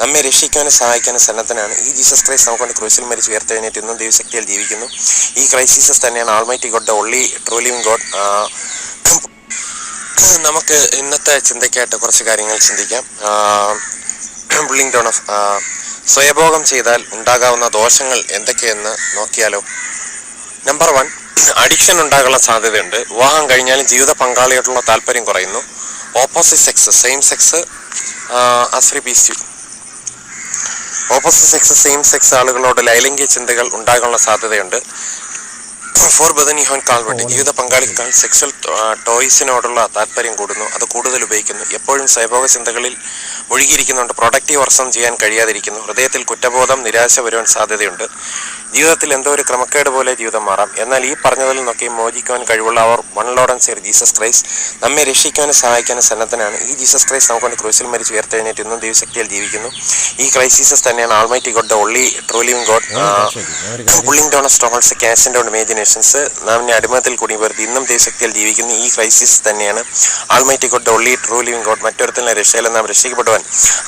നമ്മെ രക്ഷിക്കാനും സഹായിക്കാനും സന്നദ്ധനാണ്. ഈ ജീസസ് ക്രൈസ്റ്റ് നമുക്ക് വേണ്ടി ക്രൂശിൽ മരിച്ച് ഉയർത്തെഴുന്നേറ്റ് ഇന്നും ദൈവശക്തിയാൽ ജീവിക്കുന്നു. ഈ ക്രൈസ്റ്റ് ജീസസ് തന്നെയാണ് almighty God, the only true living God. നമുക്ക് ഇന്നത്തെ ചിന്തയ്ക്കായിട്ട് കുറച്ച് കാര്യങ്ങൾ ചിന്തിക്കാം. പുള്ളിംഗ് ഡൗൺ ഓഫ് സ്വയഭോഗം ചെയ്താൽ ഉണ്ടാകാവുന്ന ദോഷങ്ങൾ എന്തൊക്കെയെന്ന് നോക്കിയാലോ. നമ്പർ 1, അഡിക്ഷൻ ഉണ്ടാകാനുള്ള സാധ്യതയുണ്ട്. വിവാഹം കഴിഞ്ഞാലും ജീവിത പങ്കാളിയായിട്ടുള്ള താല്പര്യം കുറയുന്നു. Opposite sex, same sex opposite sex, same sex ആളുകളോട് ലൈംഗിക ചിന്തകൾ ഉണ്ടാകാനുള്ള സാധ്യതയുണ്ട്. ഫോർ ബദനി ഹോൻ കാൽവട്ടി, ജീവിത പങ്കാളിക്കാൾ സെക്സ്വൽ ടോയ്സിനോടുള്ള താല്പര്യം കൂടുന്നു, അത് കൂടുതൽ ഉപയോഗിക്കുന്നു. എപ്പോഴും സ്വയഭോഗ ചിന്തകളിൽ മുഴുകിയിരിക്കുന്നുണ്ട്. പ്രൊഡക്റ്റീവ് വർഷം ചെയ്യാൻ കഴിയാതിരിക്കുന്നു. ഹൃദയത്തിൽ കുറ്റബോധം, നിരാശ വരുവാൻ സാധ്യതയുണ്ട്. ജീവിതത്തിൽ എന്തോ ഒരു ക്രമക്കേട് പോലെ ജീവിതം മാറാം. എന്നാൽ ഈ പറഞ്ഞതിൽ നിന്നൊക്കെ മോചിക്കുവാൻ കഴിവുള്ള അവർ one Lord and saviour Jesus Christ നമ്മെ രക്ഷിക്കാനും സഹായിക്കാനും സന്നദ്ധനാണ്. ഈ ജീസസ് ക്രൈസ്റ്റ് നമുക്ക് വേണ്ടി ക്രൂശിൽ മരിച്ച് ഉയർത്തെഴുന്നേറ്റ് ഇന്നും ദൈവശക്തിയാൽ ജീവിക്കുന്നു. ഈ ക്രൈസ്റ്റ് ജീസസ് തന്നെയാണ് almighty God, the only true living God. Pulling down of strongholds, casting down imaginations, നാം അടിമത്തിൽ കൂടി വെറുതെ ഇന്നും ദൈവശക്തിയാൽ ജീവിക്കുന്നു. ഈ ക്രൈസ്റ്റ് ജീസസ് തന്നെയാണ് almighty God, the only true living God. മറ്റൊരുത്തലിനെ രക്ഷയില്ല, നാം രക്ഷിക്കപ്പെടുവാൻ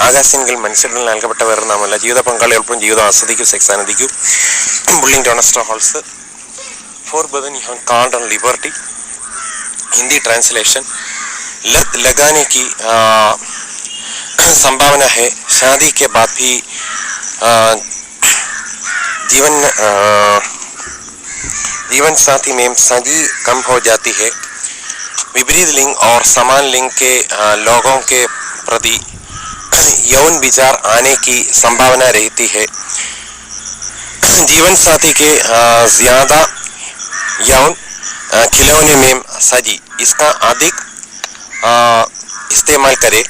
ആകാശമെങ്കിൽ മനുഷ്യരിൽ നൽകപ്പെട്ട വേറെ നാമല്ല. ജീവിത പങ്കാളി എളുപ്പം ജീവിതം ആസ്വദിക്കൂ, sex ആനന്ദിക്കൂ. Pulling down strongholds. For बदन यहाँ कांड और लिबर्टी. हिंदी ट्रांसलेशन. लत लगाने की संभावना है. शादी के बाद भी जीवन साथी में सदी कम हो जाती है. विपरीत लिंग और समान लिंग के लोगों के प्रति यौन विचार आने की संभावना रहती है. जीवन साथी के ज्यादा यौन खिलौने में सजी इसका अधिक इस्तेमाल करे.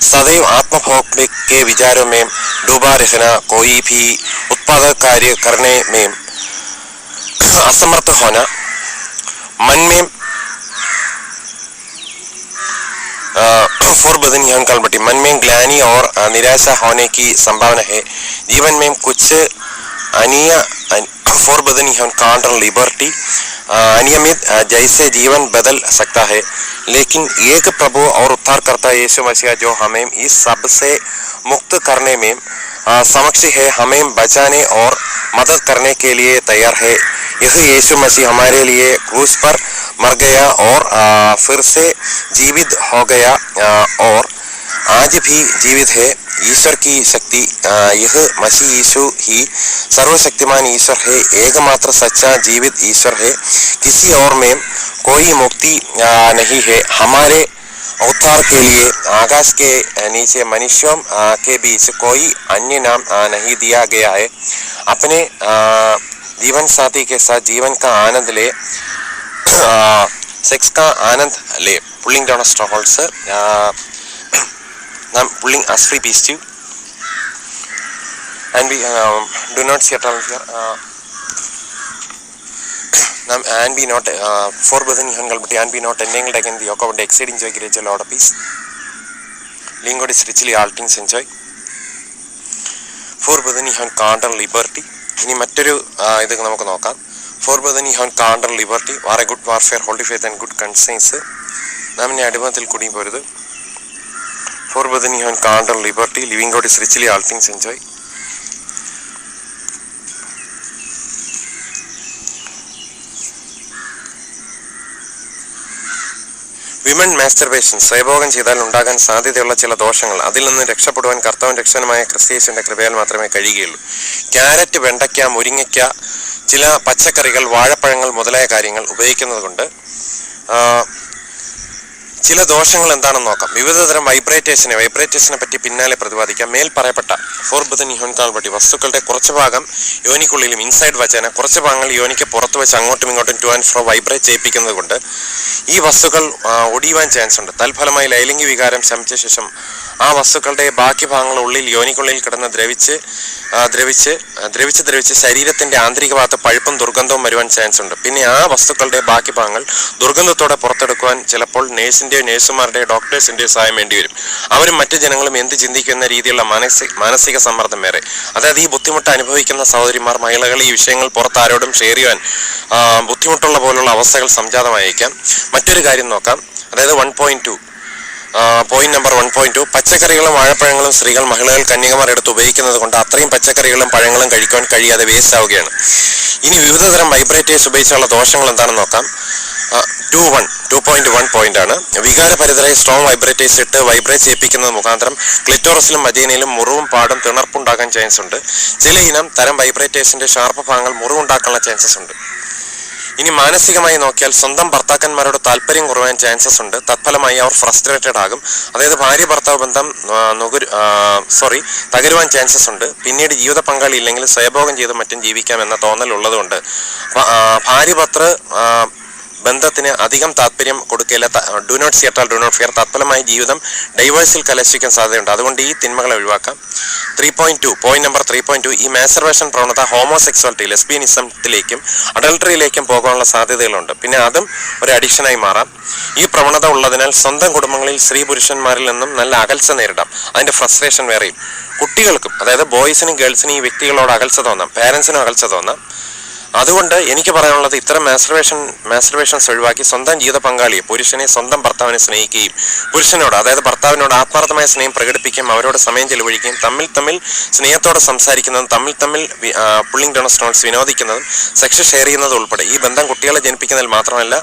सदैव आत्मभोग के विचारों में डूबा रहना, कोई भी उत्पादक कार्य करने में असमर्थ होना, मन में मन में ग्लानि और निराशा होने की संभावना है. जीवन में कुछ लिबर्टी अनियमित जैसे जीवन बदल सकता है, लेकिन एक प्रभु और उद्धारकर्ता यीशु मसीह जो हमें इस सब से मुक्त करने में समक्ष है, हमें बचाने और मदद करने के लिए तैयार है. यह यीशु मसीह हमारे लिए क्रूस पर मर गया और फिर से जीवित हो गया और आज भी जीवित है. ईश्वर की शक्ति, यह मसीह यीशु ही सर्वशक्तिमान ईश्वर है, एकमात्र सच्चा जीवित ईश्वर है. किसी और में कोई मुक्ति नहीं है. हमारे उद्धार के लिए आकाश के नीचे मनुष्यों के बीच कोई अन्य नाम नहीं दिया गया है. अपने जीवन साथी के साथ जीवन का आनंद ले, सेक्स का आनंद ले. Pulling down strongholds, pulling us free peace too, and we do not see at all here. And be not forbidden but and be not entangled again the yoke of the exceeding joy, great Lord of peace. Living God is richly altering enjoy. Forbidden can't and liberty. ഇനി മറ്റൊരു ഇത് നമുക്ക് നോക്കാം. Forbidden കാണ്ട് and liberty, war a good warfare, holy faith and good conscience. നാം ഇനി അടിമത്തിൽ കൂടി പോരുത്. Forbidden can't and liberty, living God is richly all things enjoy. Women masturbation, സ്വയഭോഗം ചെയ്താൽ ഉണ്ടാകാൻ സാധ്യതയുള്ള ചില ദോഷങ്ങൾ, അതിൽ നിന്ന് രക്ഷപ്പെടുവാൻ കർത്താവും രക്ഷകനുമായ ക്രിസ്തുയേശുവിന്റെ കൃപയാൽ മാത്രമേ കഴിയുകയുള്ളൂ. ക്യാരറ്റ്, വെണ്ടയ്ക്ക, മുരിങ്ങയ്ക്ക, ചില പച്ചക്കറികൾ, വാഴപ്പഴങ്ങൾ മുതലായ കാര്യങ്ങൾ ഉപയോഗിക്കുന്നത് കൊണ്ട് ചില ദോഷങ്ങൾ എന്താണെന്ന് നോക്കാം. വിവിധതരം വൈബ്രേറ്റേഷനെ പറ്റി പിന്നാലെ പ്രതിപാദിക്കാം. മേൽ പറയപ്പെട്ട ഫോർബിഡൻ പറ്റി വസ്തുക്കളുടെ കുറച്ച് ഭാഗം യോനിക്കുള്ളിലും ഇൻസൈഡ് വച്ചേന, കുറച്ച് ഭാഗങ്ങൾ യോനിക്ക് പുറത്ത് വെച്ച് അങ്ങോട്ടും ഇങ്ങോട്ടും ടു ആൻഡ് ഫ്രോ വൈബ്രേറ്റ് ചെയ്യിപ്പിക്കുന്നത് കൊണ്ട് ഈ വസ്തുക്കൾ ഒടിയുവാൻ ചാൻസ് ഉണ്ട്. തൽഫലമായി ലൈംഗിക വികാരം ശമിച്ച ശേഷം ആ വസ്തുക്കളുടെ ബാക്കി ഭാഗങ്ങൾ ഉള്ളിൽ യോനിക്കുള്ളിൽ കിടന്ന് ദ്രവിച്ച് ശരീരത്തിന്റെ ആന്തരിക ഭാഗത്ത് പഴുപ്പും ദുർഗന്ധവും വരുവാൻ ചാൻസ് ഉണ്ട്. പിന്നെ ആ വസ്തുക്കളുടെ ബാക്കി ഭാഗങ്ങൾ ദുർഗന്ധത്തോടെ പുറത്തെടുക്കുവാൻ ചിലപ്പോൾ നേഴ്സുമാരുടെയോ ഡോക്ടേഴ്സിന്റെയോ സഹായം വേണ്ടിവരും. അവരും മറ്റു ജനങ്ങളും എന്ത് ചിന്തിക്കുന്ന രീതിയിലുള്ള മാനസിക സമ്മർദ്ദം വേറെ. അതായത് ഈ ബുദ്ധിമുട്ട് അനുഭവിക്കുന്ന സഹോദരിമാർ, മഹിളകൾ ഈ വിഷയങ്ങൾ പുറത്ത് ആരോടും ഷെയർ ചെയ്യാൻ ബുദ്ധിമുട്ടുള്ള പോലുള്ള അവസ്ഥകൾ സംജാതമായേക്കാം. മറ്റൊരു കാര്യം നോക്കാം, അതായത് 1.2 പോയിന്റ് നമ്പർ 1.2 പച്ചക്കറികളും വാഴപ്പഴങ്ങളും സ്ത്രീകൾ മഹിളകൾ കന്യകമാർ എടുത്ത് ഉപയോഗിക്കുന്നത് കൊണ്ട് അത്രയും പച്ചക്കറികളും പഴങ്ങളും കഴിക്കാൻ കഴിയാതെ വേസ്റ്റ് ആവുകയാണ്. ഇനി വിവിധതരം വൈബ്രേറ്റേഴ്സ് ഉപയോഗിച്ചുള്ള ദോഷങ്ങൾ എന്താണെന്ന് നോക്കാം. 2.1 പോയിന്റ് ആണ്. വികാരപരിതരായി സ്ട്രോങ് വൈബ്രേറ്റേഴ്സ് ഇട്ട് വൈബ്രേറ്റ് ചെയ്യിപ്പിക്കുന്നത് മുഖാന്തരം ക്ലിറ്റോറസിലും വജൈനയിലും മുറിവും പാടും തിണർപ്പുണ്ടാകാൻ ചാൻസ് ഉണ്ട്. ചില ഇനം തരം വൈബ്രേറ്റേഴ്സിന്റെ ഷാർപ്പ് ഭാഗങ്ങൾ മുറിവുണ്ടാക്കാനുള്ള ചാൻസസ് ഉണ്ട്. ഇനി മാനസികമായി നോക്കിയാൽ സ്വന്തം ഭർത്താക്കന്മാരോട് താല്പര്യം കുറയാൻ ചാൻസസ് ഉണ്ട്. തത്ഫലമായി അവർ ഫ്രസ്ട്രേറ്റഡ് ആകും. അതായത് ഭാര്യ ഭർത്താവ് ബന്ധം തകരുവാൻ ചാൻസസ് ഉണ്ട്. പിന്നീട് ജീവിത പങ്കാളി ഇല്ലെങ്കിൽ സ്വയഭോഗം ചെയ്ത് മറ്റും ജീവിക്കാമെന്ന തോന്നൽ ഉള്ളതുകൊണ്ട് ഭാര്യ ഭർത്തൃ ബന്ധത്തിന് അധികം താല്പര്യം കൊടുക്കില്ല. Do not see at do not fear. തത്ഫലമായി ജീവിതം ഡൈവേഴ്സിൽ കലാശിക്കാൻ സാധ്യതയുണ്ട്. അതുകൊണ്ട് ഈ തിന്മകളെ ഒഴിവാക്കാം. 3.2 പോയിന്റ് നമ്പർ 3.2 ഈ മാസ്റ്റർബേഷൻ പ്രവണത ഹോമോസെക്സ്വാലിറ്റി ലെസ്ബിയനിസത്തിലേക്കും അഡൾട്ടറിയിലേക്കും പോകാനുള്ള സാധ്യതകളുണ്ട്. പിന്നെ അതും ഒരു അഡിക്ഷനായി മാറാം. ഈ പ്രവണത ഉള്ളതിനാൽ സ്വന്തം കുടുംബങ്ങളിൽ സ്ത്രീ പുരുഷന്മാരിൽ നിന്നും നല്ല അകൽച്ച നേരിടാം. അതിന്റെ ഫ്രസ്ട്രേഷൻ വേറെയും. കുട്ടികൾക്കും അതായത് ബോയ്സിനും ഗേൾസിനും ഈ വ്യക്തികളോട് അകൽച്ച തോന്നാം, പാരൻസിനും അകൽച്ച തോന്നാം. അതുകൊണ്ട് എനിക്ക് പറയാനുള്ളത് ഇത്തരം മാസ്റ്റർബേഷൻസ് ഒഴിവാക്കി സ്വന്തം ജീവിത പങ്കാളിയെ പുരുഷനെ സ്വന്തം ഭർത്താവിനെ സ്നേഹിക്കുകയും പുരുഷനോട് അതായത് ഭർത്താവിനോട് ആത്മാർത്ഥമായ സ്നേഹം പ്രകടിപ്പിക്കുകയും അവരോട് സമയം ചെലവഴിക്കുകയും തമ്മിൽ സ്നേഹത്തോടെ സംസാരിക്കുന്നതും തമ്മിൽ പുള്ളിംഗ് ഡൊണസ്റ്റോൺസ് വിനോദിക്കുന്നതും സെക്സ് ഷെയർ ചെയ്യുന്നതും ഉൾപ്പെടെ ഈ ബന്ധം കുട്ടികളെ ജനിപ്പിക്കുന്നതിൽ മാത്രമല്ല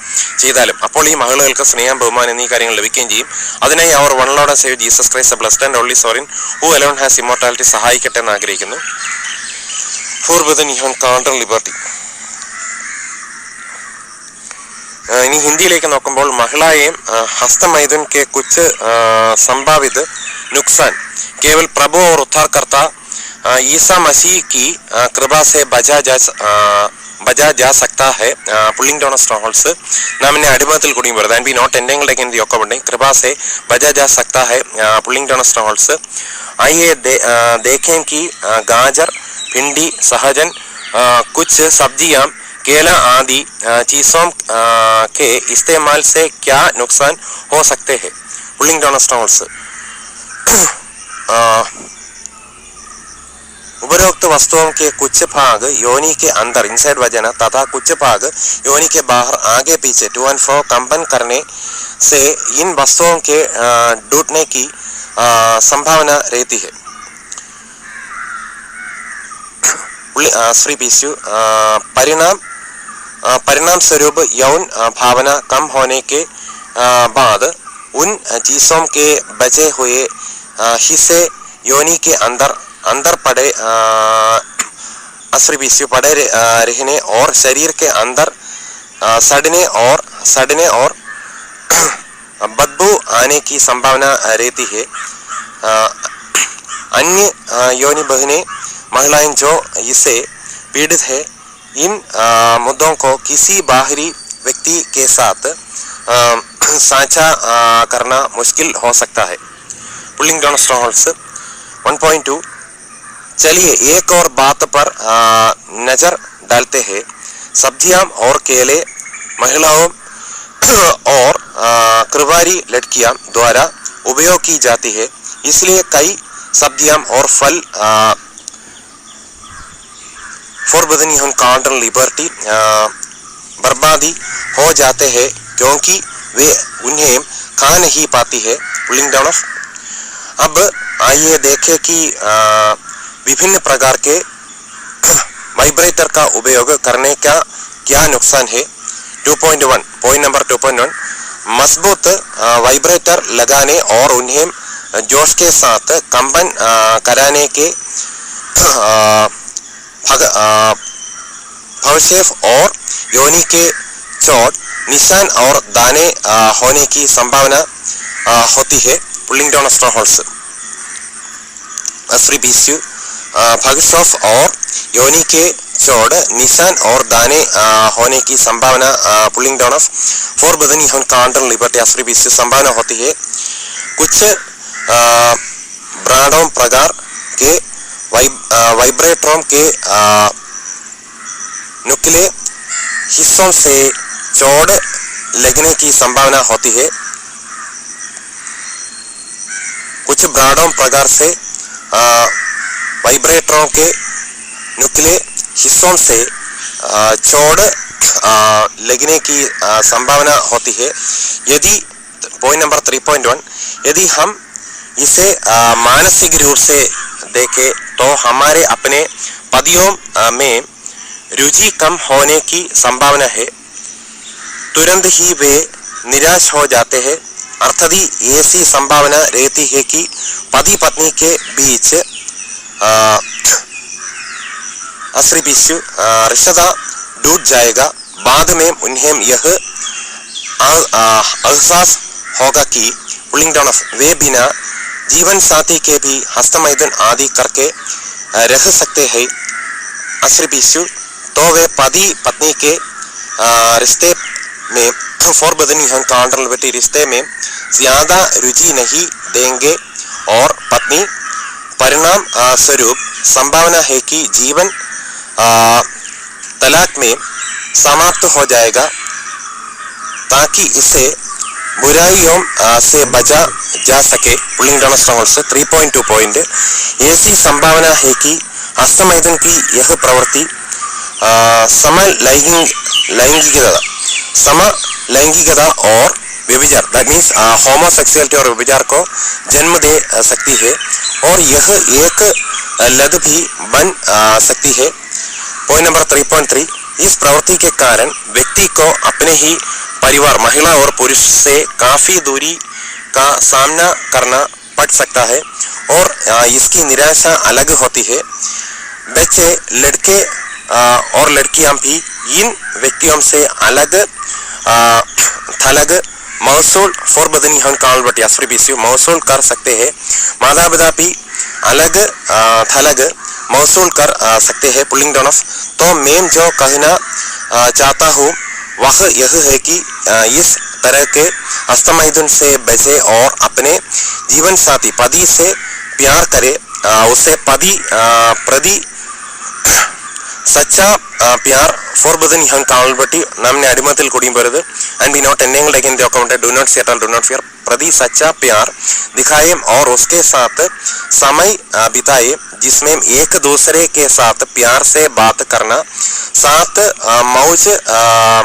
ചെയ്താലും അപ്പോൾ ഈ മഹിളകൾക്ക് സ്നേഹം ബഹുമാനം എന്നീ കാര്യങ്ങൾ ലഭിക്കുകയും ചെയ്യും. അതിനായി അവർ one Lord and saviour Jesus Christ blessed and only sovereign who alone has immortality സഹായിക്കട്ടെ എന്ന് ആഗ്രഹിക്കുന്നു. forbidden even carnal liberty. इन्हीं हिंदी लेके नौकंबोल महिलाएं हस्तमैथुन के कुछ संभावित नुकसान केवल प्रभु और उद्धारकर्ता ईसा मसीह की कृपा से बचा जा सकता है. पुल्लिंग डाउन स्ट्रॉन्गहोल्ड्स नाम ने अडिमतिल कुडिंग बरदा and be not entangled again the yoke of कृपा से बचा जा सकता है. पुल्लिंग डाउन स्ट्रॉन्गहोल्ड्स आइए देखें कि गाजर भिंडी सहजन कुछ सब्जियां केला आदि चीजों के इस्तेमाल से क्या नुकसान हो सकते हैं. पुल्लिंग डाउन स्ट्रॉन्गहोल्ड्स उपरोक्त वस्तुओं के कुछ भाग योनि के अंदर इनसाइड वजना तथा कुछ भाग योनि के बाहर आगे पीछे टू एंड फ्रो कंपन करने से इन वस्तुओं के टूटने की संभावना रहती है. श्री पीसु परिणाम स्वरूप यौन भावना कम होने के बाद उन चीजों के बचे हुए हिस्से योनि के अंदर पड़े पड़े रहने और शरीर के अंदर सड़ने और बदबू आने की संभावना रहती है. अन्य योनि बहनें महिलाएं जो इससे पीड़ित है इन मुद्दों को किसी बाहरी व्यक्ति के साथ साझा करना मुश्किल हो सकता है. पुल्लिंग डाउन स्ट्रॉन्गहोल्ड्स 1.2 चलिए एक और बात पर नजर डालते हैं. सब्जियां और केले महिलाओं और कृवारी लड़कियां द्वारा उपयोग की जाती है. इसलिए कई सब्जियां और फल forbidden even carnal liberty बर्बादी हो जाते हैं क्योंकि वे उन्हें खा नहीं पाती है. पुल्लिंग डाउन ऑफ अब आइए देखें कि विभिन्न प्रकार के वाइब्रेटर का उपयोग करने का क्या नुकसान है. 2.1 पॉइंट नंबर 2.1 मजबूत वाइब्रेटर लगाने और उन्हें जोश के साथ कंपन कराने के भवशेफ और योनि के चोट निशान और दाने होने की संभावना होती है. पुल्लिंग डाउन स्ट्रॉन्गहोल्ड्स श्री पीसु भवशेफ और योनि के चोट निशान और दाने होने की संभावना pulling down of forbidden even carnal liberty Shri पीसु संभावना होती है. कुछ ब्रांडों प्रकार के वाइब्रेटरों के नुकीले हिस्सों से चोट लगने की संभावना होती है. कुछ ब्रांडों प्रकार से वाइब्रेटरों के नुकीले हिस्सों से चोट लगने की संभावना होती है. यदि पॉइंट नंबर 3.1 यदि हम इसे मानसिक रूप से देखें तो हमारे अपने पतियों में रुचि कम होने की संभावना है। तुरंत ही वे निराश हो जाते हैं। अर्थात ऐसी संभावना रहती है कि पति पत्नी के बीच रिश्ता टूट जाएगा। बाद में उन्हें यह एहसास होगा कि पुलिंग डाउन ऑफ वे बिना जीवन साथी के भी हस्तमैथुन आदि करके रह सकते हैं। तो वे पति पत्नी के रिश्ते में फोरबिडन कॉन्ट्रैक्ट रिश्ते में ज्यादा रुचि नहीं देंगे और पत्नी परिणाम स्वरूप संभावना है कि जीवन तलाक में समाप्त हो जाएगा। ताकि इसे बुराइयों से बचा जा सके पुलिंग डाउन स्ट्रॉन्गहोल्ड्स 3.2 पॉइंट ऐसी संभावना है कि हस्तमैथुन की यह प्रवृत्ति समलैंगिकता और व्यभिचार दैट मीन्स होमोसेक्सुअलिटी और व्यभिचार को जन्म दे सकती है और यह एक लत भी बन सकती है। पॉइंट नंबर 3.3 इस प्रवृत्ति के कारण व्यक्ति को अपने ही परिवार महिला और पुरुष से काफी दूरी का सामना करना पड़ सकता है और इसकी निराशा अलग होती है। बच्चे लड़के और लड़कियां भी इन व्यक्तियों से अलग थलग मौसूल फोरबिडन कॉन्ट्रैक्ट मौसूल कर सकते हैं। माता पिता भी अलग थलग मौसूल कर सकते हैं पुलिंग डाउन ऑफ। तो मैं जो कहना चाहता हूँ वह यह है कि इस तरह के हस्तमैथुन से बचे और अपने जीवन साथी पति से प्यार करे। उसे पति प्रति सच्चा प्यार फोरबिडन कॉन्ट्रैक्ट नामने अडिमतिल कुडियरुത് and be not entangled against the account do not settle do not fear प्रति सच्चा प्यार दिखाए और उसके साथ समय बिताए जिसमें एक दूसरे के साथ प्यार से बात करना साथ मौज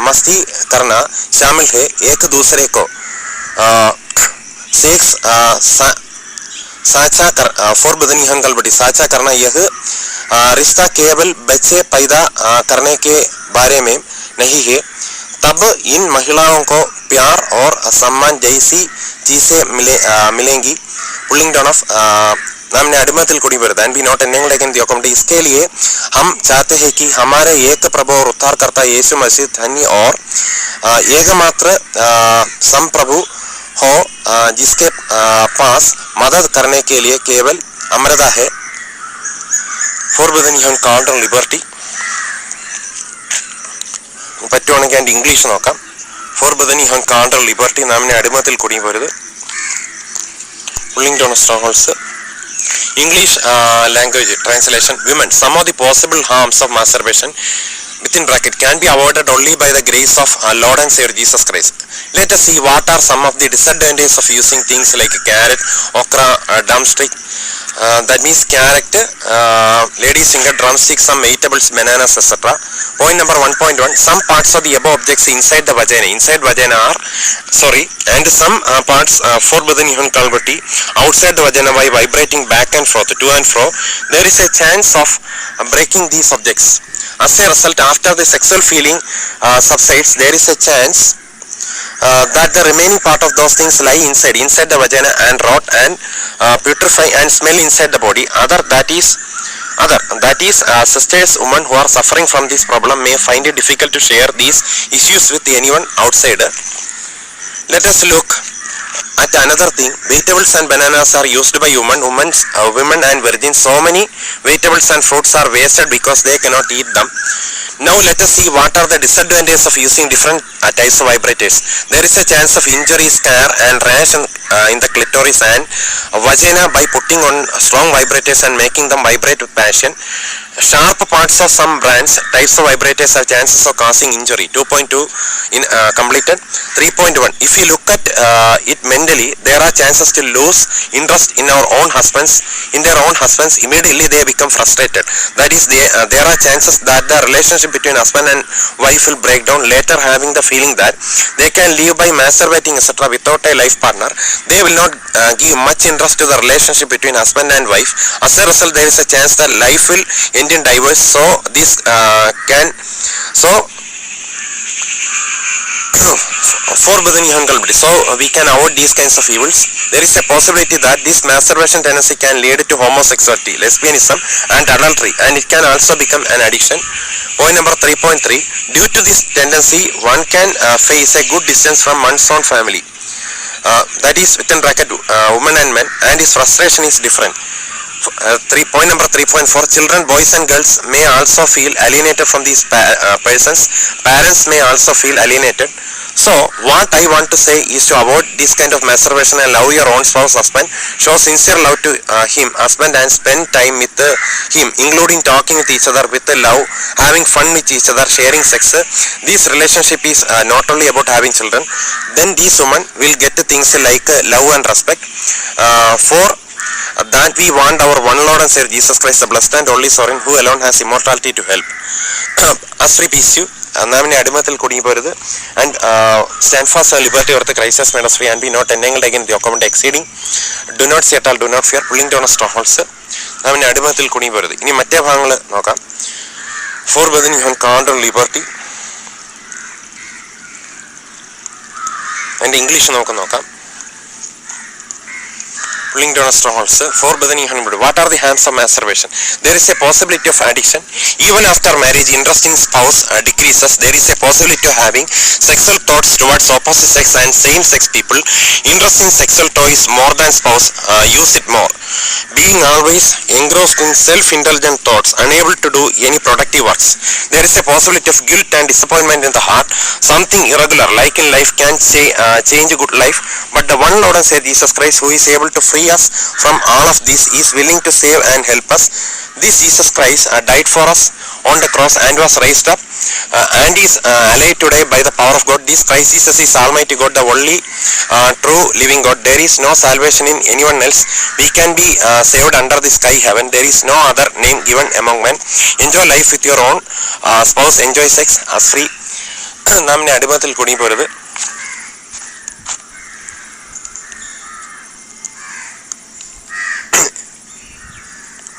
मस्ती करना शामिल है। एक दूसरे को सेक्स साझा कर फोरबिडन कॉन्ट्रैक्ट साझा करना यह रिश्ता केवल बच्चे पैदा करने के बारे में नहीं है। तब इन महिलाओं को प्यार और सम्मान जैसी चीजें मिलेंगी पुलिंग डाउन ऑफ नामने अडिमतिल कुडियरुത് and be not entangled against the account। इसके लिए हम चाहते हैं कि हमारे एक प्रभु और उद्धारकर्ता यीशु मसीह धन्य और एकमात्र संप्रभु हो जिसके पास मदद करने के लिए केवल अमृता है। फोरबिडन कॉन्ट्रैक्ट लिबर्टी പറ്റുവാണെങ്കിൽ അതിൻ്റെ ഇംഗ്ലീഷ് നോക്കാം. ഫോർബിഡൻ കൗണ്ടർ ലിബർട്ടി നാമിനെ അടിമത്തിൽ കുടുങ്ങിപ്പോരുത് pulling down strongholds. English language translation women some of the possible harms of masturbation within bracket can be avoided only by the grace of Lord and Savior Jesus Christ. Let us see what are some of the disadvantages of using things like carrot, okra, drumstick, that means carrot, ladies finger, drumstick, some vegetables, bananas, etc. Point number 1.1 some parts of the above objects inside the vagina are and some parts forbidden even calvity outside the vagina by vibrating back and forth to and fro. There is a chance of breaking these objects. As a result, after the sexual feeling subsides, there is a chance that the remaining part of those things lie inside the vagina and rot and putrefy and smell inside the body. That is sisters, women who are suffering from this problem may find it difficult to share these issues with anyone outside. Let us look at another thing. Vegetables and bananas are used by women and virgins. So many vegetables and fruits are wasted because they cannot eat them. Now let us see what are the disadvantages of using different types of vibrators. There is a chance of injury, scare and rash in the clitoris and vagina by putting on strong vibrators and making them vibrate with passion. Sharp parts of some brands, types of vibrators have chances of causing injury. 2.2 in completed. 3.1. If you look at it mentally, there are chances to lose interest in our own husbands, in their own husbands. Immediately they become frustrated. That is, there are chances that the relationship between husband and wife will break down. Later, having the feeling that they can live by masturbating, etc., without a life partner, they will not give much interest to the relationship between husband and wife. As a result, there is a chance that life will end in divorce. So this forbidden infidelity. So we can avoid these kinds of evils. There is a possibility that this masturbation tendency can lead to homosexuality, lesbianism, and adultery, and it can also become an addiction. Point number 3.3. Due to this tendency, one can face a good distance from one's own family. That is within bracket women and men, and his frustration is different. Point number 3.4. Children, boys and girls may also feel alienated from these persons. Parents may also feel alienated. So what I want to say is to avoid this kind of masturbation and love your own spouse, husband. Show sincere love to him, husband, and spend time with him, including talking with each other with love, having fun with each other, sharing sex. This relationship is not only about having children. Then these women will get things like love and respect. That we want our one Lord and Savior Jesus Christ, the blessed and only sovereign, who alone has immortality, to help us free peace you. നാം ഇനി അടിമത്തിൽ കുടുങ്ങി പോരുത്. And stand fast and liberty wherewith Christ has made us free and be not entangled again in the occupant exceeding. Do not see at all, do not fear, pulling down strongholds. നാം ഇനി അടിമത്തിൽ കുടുങ്ങി പോരുത്. ഇനി മറ്റേ ഭാഗങ്ങൾ നോക്കാം. Forbidden you have control liberty. അതിൻ്റെ ഇംഗ്ലീഷ് നമുക്ക് നോക്കാം. Pulling down strongholds. Forbidden you have. What are the harms of masturbation? There is a possibility of addiction. Even after marriage, interest in spouse decreases. There is a possibility of having sexual thoughts towards opposite sex and same-sex people. Interest in sexual toys more than spouse, use it more. Being always engrossed in self-indulgent thoughts, unable to do any productive works. There is a possibility of guilt and disappointment in the heart. Something irregular, like in life, can change a good life. But the one Lord and Savior Jesus Christ, who is able to free us from all of this, is willing to save and help us. This Jesus Christ died for us on the cross and was raised up and is alive today by the power of God. This Christ Jesus is Almighty God, the only true living God. There is no salvation in anyone else. We can be saved under the sky heaven. There is no other name given among men. Enjoy life with your own spouse. Enjoy sex as free. നാം ഇനി അടിമത്തിൽ കുടുങ്ങി പോരുത്.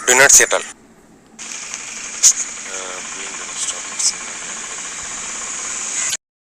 Do not see at all.